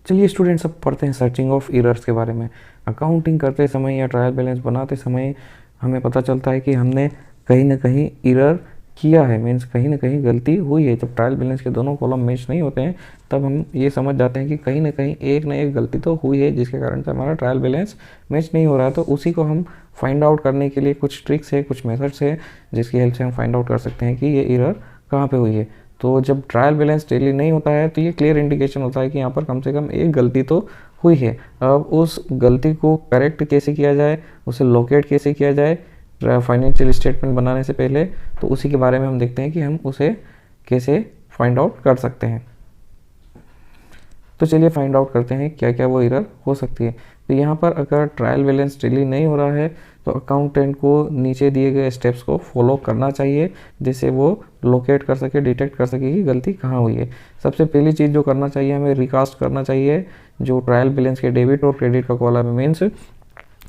चलिए स्टूडेंट्स, अब पढ़ते हैं सर्चिंग ऑफ एरर्स के बारे में। अकाउंटिंग करते समय या ट्रायल बैलेंस बनाते समय हमें पता चलता है कि हमने कहीं ना कहीं एरर किया है, मीन्स कहीं ना कहीं गलती हुई है। जब ट्रायल बैलेंस के दोनों कॉलम मैच नहीं होते हैं तब हम ये समझ जाते हैं कि कहीं ना एक गलती तो हुई है, जिसके कारण से हमारा ट्रायल बैलेंस मैच नहीं हो रहा है। तो उसी को हम फाइंड आउट करने के लिए कुछ ट्रिक्स है, कुछ मेथड्स है, जिसकी हेल्प से हम फाइंड आउट कर सकते हैं कि ये एरर कहाँ पे हुई है। तो जब ट्रायल बैलेंस टैली नहीं होता है तो ये क्लियर इंडिकेशन होता है कि यहाँ पर कम से कम एक गलती तो हुई है। अब उस गलती को करेक्ट कैसे किया जाए, उसे लोकेट कैसे किया जाए फाइनेंशियल स्टेटमेंट बनाने से पहले, तो उसी के बारे में हम देखते हैं कि हम उसे कैसे फाइंड आउट कर सकते हैं। तो चलिए फाइंड आउट करते हैं क्या क्या वो एरर हो सकती है। तो यहाँ पर अगर ट्रायल बैलेंस टैली नहीं हो रहा है तो अकाउंटेंट को नीचे दिए गए स्टेप्स को फॉलो करना चाहिए, जिससे वो लोकेट कर सके, डिटेक्ट कर सके कि गलती कहाँ हुई है। सबसे पहली चीज़ जो करना चाहिए, हमें रिकास्ट करना चाहिए जो ट्रायल बैलेंस के डेबिट और क्रेडिट का कॉलम है। मीन्स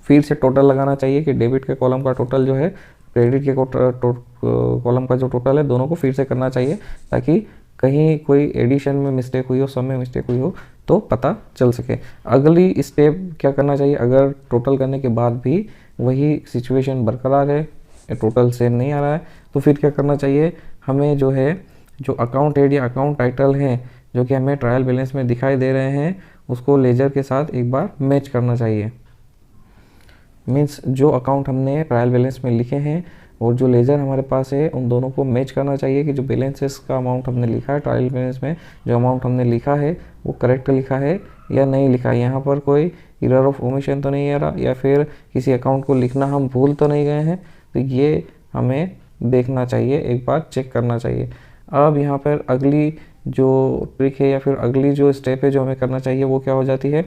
फिर से टोटल लगाना चाहिए कि डेबिट के कॉलम का टोटल जो है क्रेडिट के कॉलम का जो टोटल है, दोनों को फिर से करना चाहिए, ताकि कहीं कोई एडिशन में मिस्टेक हुई हो, सम में मिस्टेक हुई हो तो पता चल सके। अगली स्टेप क्या करना चाहिए, अगर टोटल करने के बाद भी वही सिचुएशन बरकरार है, टोटल सेम नहीं आ रहा है, तो फिर क्या करना चाहिए, हमें जो है जो अकाउंट हेड या अकाउंट टाइटल हैं जो कि हमें ट्रायल बैलेंस में दिखाई दे रहे हैं, उसको लेजर के साथ एक बार मैच करना चाहिए। मीन्स जो अकाउंट हमने ट्रायल बैलेंस में लिखे हैं और जो लेजर हमारे पास है, उन दोनों को मैच करना चाहिए कि जो बैलेंसेस का अमाउंट हमने लिखा है ट्रायल बैलेंस में, जो अमाउंट हमने लिखा है वो करेक्ट लिखा है या नहीं लिखा है। यहाँ पर कोई एरर ऑफ ओमिशन तो नहीं आ रहा, या फिर किसी अकाउंट को लिखना हम भूल तो नहीं गए हैं। तो ये हमें देखना चाहिए, एक बार चेक करना चाहिए। अब यहाँ पर अगली जो ट्रिक है या फिर अगली जो स्टेप है जो हमें करना चाहिए वो क्या हो जाती है,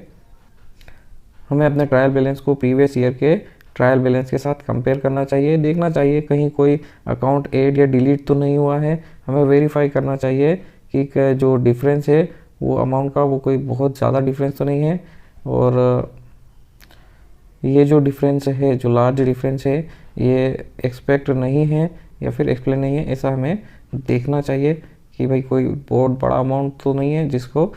हमें अपने ट्रायल बैलेंस को प्रीवियस ईयर के ट्रायल बैलेंस के साथ कंपेयर करना चाहिए, देखना चाहिए कहीं कोई अकाउंट ऐड या डिलीट तो नहीं हुआ है। हमें वेरीफाई करना चाहिए कि जो डिफरेंस है वो अमाउंट का वो कोई बहुत ज़्यादा डिफरेंस तो नहीं है, और ये जो डिफरेंस है, जो लार्ज डिफरेंस है, ये एक्सपेक्ट नहीं है या फिर एक्सप्लेन नहीं है, ऐसा हमें देखना चाहिए कि भाई कोई बहुत बड़ा अमाउंट तो नहीं है जिसको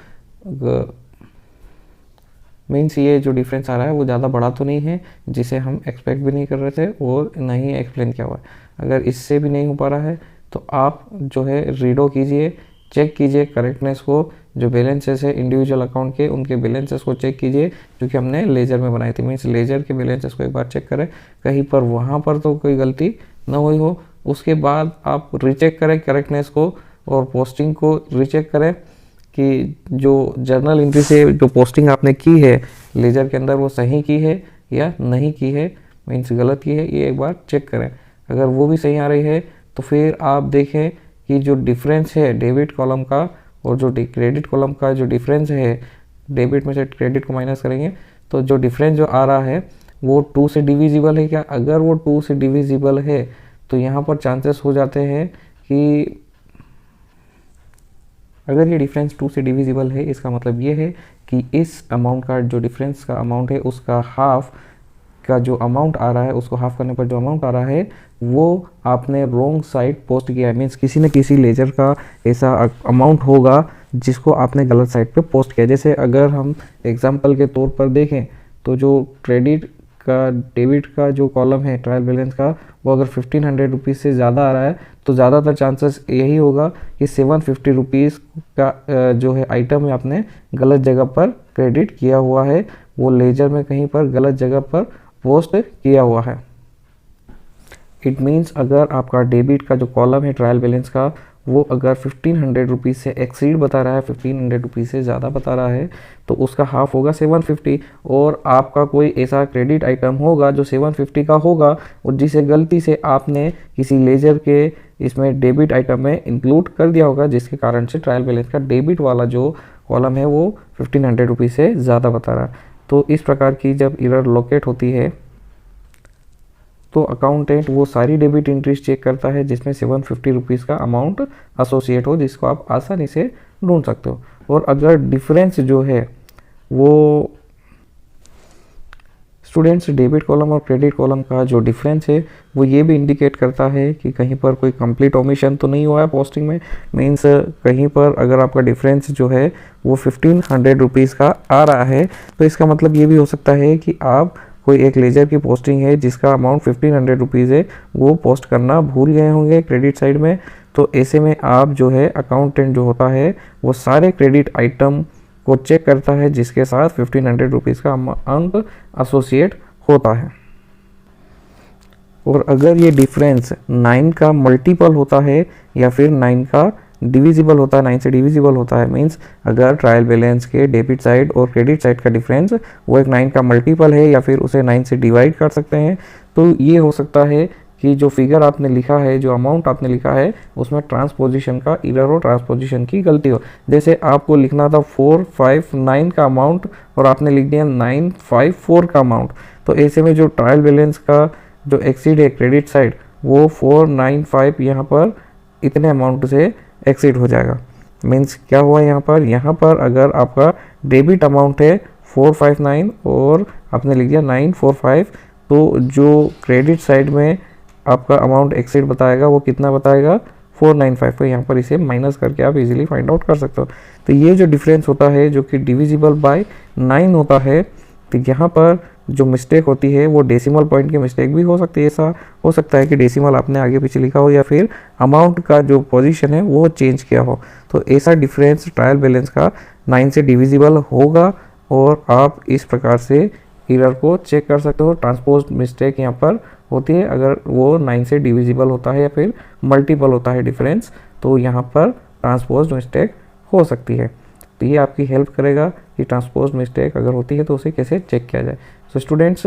मीन्स ये जो डिफरेंस आ रहा है वो ज़्यादा बड़ा तो नहीं है जिसे हम एक्सपेक्ट भी नहीं कर रहे थे और नहीं एक्सप्लेन किया हुआ है। अगर इससे भी नहीं हो पा रहा है तो आप जो है रीडो कीजिए, चेक कीजिए करेक्टनेस को, जो बैलेंसेस है इंडिविजुअल अकाउंट के उनके बैलेंसेस को चेक कीजिए जो कि हमने लेजर में बनाए थे। मीन्स लेजर के बैलेंसेस को एक बार चेक करें, कहीं पर वहाँ पर तो कोई गलती ना हुई हो। उसके बाद आप रीचेक करें करेक्टनेस को और पोस्टिंग को रीचेक करें कि जो जर्नल एंट्री से जो पोस्टिंग आपने की है लेजर के अंदर वो सही की है या नहीं की है, मीन्स गलत की है, ये एक बार चेक करें। अगर वो भी सही आ रही है तो फिर आप देखें कि जो डिफरेंस है डेबिट कॉलम का और जो क्रेडिट कॉलम का जो डिफरेंस है, डेबिट में से क्रेडिट को माइनस करेंगे तो जो डिफरेंस जो आ रहा है वो 2 से डिविजिबल है क्या। अगर वो 2 से डिविजिबल है तो यहाँ पर चांसेस हो जाते हैं कि अगर ये डिफरेंस 2 से डिविजिबल है, इसका मतलब ये है कि इस अमाउंट का जो डिफरेंस का अमाउंट है उसका हाफ का जो अमाउंट आ रहा है, उसको हाफ करने पर जो अमाउंट आ रहा है वो आपने रॉन्ग साइड पोस्ट किया है। मीन्स किसी न किसी लेजर का ऐसा अमाउंट होगा जिसको आपने गलत साइड पे पोस्ट किया। जैसे अगर हम एग्जांपल के तौर पर देखें तो जो क्रेडिट का डेबिट का जो कॉलम है ट्रायल बैलेंस का, वो अगर 1500 रुपीज़ से ज़्यादा आ रहा है तो ज़्यादातर चांसेस यही होगा कि 750 रुपीज़ का जो है आइटम है आपने गलत जगह पर क्रेडिट किया हुआ है, वो लेजर में कहीं पर गलत जगह पर पोस्ट किया हुआ है। इट मीन्स अगर आपका डेबिट का जो कॉलम है ट्रायल बैलेंस का वो अगर 1500 रुपीज़ से एक्सीड बता रहा है, 1500 रुपीज़ से ज़्यादा बता रहा है, तो उसका हाफ होगा 750। और आपका कोई ऐसा क्रेडिट आइटम होगा जो 750 का होगा और जिसे गलती से आपने किसी लेजर के इसमें डेबिट आइटम में इंक्लूड कर दिया होगा, जिसके कारण से ट्रायल बैलेंस का डेबिट वाला जो कॉलम है वो 1500 रुपीज़ से ज़्यादा बता रहा है। तो इस प्रकार की जब एरर लोकेट होती है तो अकाउंटेंट वो सारी डेबिट एंट्रीज चेक करता है जिसमें 750 रुपीज़ का अमाउंट एसोसिएट हो, जिसको आप आसानी से ढूंढ सकते हो। और अगर डिफरेंस जो है वो स्टूडेंट्स, डेबिट कॉलम और क्रेडिट कॉलम का जो डिफरेंस है वो ये भी इंडिकेट करता है कि कहीं पर कोई कंप्लीट ओमिशन तो नहीं हुआ है पोस्टिंग में। मीन्स कहीं पर अगर आपका डिफरेंस जो है वो 1500 रुपीज़ का आ रहा है तो इसका मतलब ये भी हो सकता है कि आप कोई एक लेजर की पोस्टिंग है जिसका अमाउंट 1500 रुपीज़ है, वो पोस्ट करना भूल गए होंगे क्रेडिट साइड में। तो ऐसे में आप जो है अकाउंटेंट जो होता है वो सारे क्रेडिट आइटम को चेक करता है जिसके साथ 1500 रुपीज़ का अमाउंट एसोसिएट होता है। और अगर ये डिफरेंस 9 का मल्टीपल होता है या फिर 9 का डिविजिबल होता है, 9 से डिविजिबल होता है, मींस अगर ट्रायल बैलेंस के डेबिट साइड और क्रेडिट साइड का डिफरेंस वो एक 9 का मल्टीपल है या फिर उसे 9 से डिवाइड कर सकते हैं, तो ये हो सकता है कि जो फिगर आपने लिखा है, जो अमाउंट आपने लिखा है, उसमें ट्रांसपोजिशन का इरर हो, ट्रांसपोजिशन की गलती हो। जैसे आपको लिखना था 459 का अमाउंट और आपने लिख दिया 954 का अमाउंट, तो ऐसे में जो ट्रायल बैलेंस का जो एक्सीड है क्रेडिट साइड वो 495 यहाँ पर इतने अमाउंट से एक्सीड हो जाएगा। मीन्स क्या हुआ यहाँ पर अगर आपका डेबिट अमाउंट है 459 और आपने लिख दिया 945, तो जो क्रेडिट साइड में आपका अमाउंट एक्सीड बताएगा वो कितना बताएगा 495। तो यहाँ पर इसे माइनस करके आप इजीली फाइंड आउट कर सकते हो। तो ये जो डिफरेंस होता है जो कि डिविजिबल बाय 9 होता है, तो यहाँ पर जो मिस्टेक होती है वो डेसिमल पॉइंट की मिस्टेक भी हो सकती है। ऐसा हो सकता है कि डेसिमल आपने आगे पीछे लिखा हो या फिर अमाउंट का जो पोजीशन है वो चेंज किया हो, तो ऐसा डिफरेंस ट्रायल बैलेंस का 9 से डिविजिबल होगा और आप इस प्रकार से एरर को चेक कर सकते हो। ट्रांसपोज मिस्टेक यहाँ पर होती है अगर वो 9 से डिविजिबल होता है या फिर मल्टीपल होता है डिफरेंस, तो यहाँ पर ट्रांसपोज मिस्टेक हो सकती है। तो ये आपकी हेल्प करेगा कि ट्रांसपोज मिस्टेक अगर होती है तो उसे कैसे चेक किया जाए। सो स्टूडेंट्स,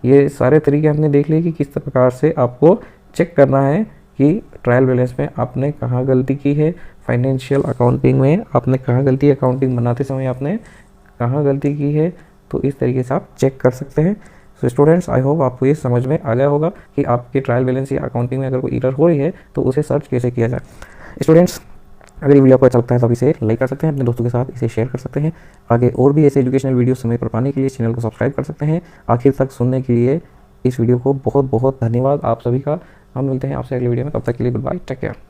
ये सारे तरीके हमने देख लिए कि किस प्रकार से आपको चेक करना है कि ट्रायल बैलेंस में आपने कहाँ गलती की है, फाइनेंशियल अकाउंटिंग में आपने कहाँ गलती, अकाउंटिंग बनाते समय आपने कहाँ गलती की है, तो इस तरीके से आप चेक कर सकते हैं। सो स्टूडेंट्स, आई होप आपको ये समझ में आ गया होगा कि आपके ट्रायल बैलेंस या अकाउंटिंग में अगर कोई एरर हो रही है तो उसे सर्च कैसे किया जाए। स्टूडेंट्स, अगर ये वीडियो आपको अच्छा लगता है तो आप इसे लाइक कर सकते हैं, अपने दोस्तों के साथ इसे शेयर कर सकते हैं। आगे और भी ऐसे एजुकेशनल वीडियो समय पर पाने के लिए चैनल को सब्सक्राइब कर सकते हैं। आखिर तक सुनने के लिए इस वीडियो को बहुत बहुत धन्यवाद आप सभी का। हम मिलते हैं आपसे अगले वीडियो में, तब तक के लिए गुड बाय, टेक केयर।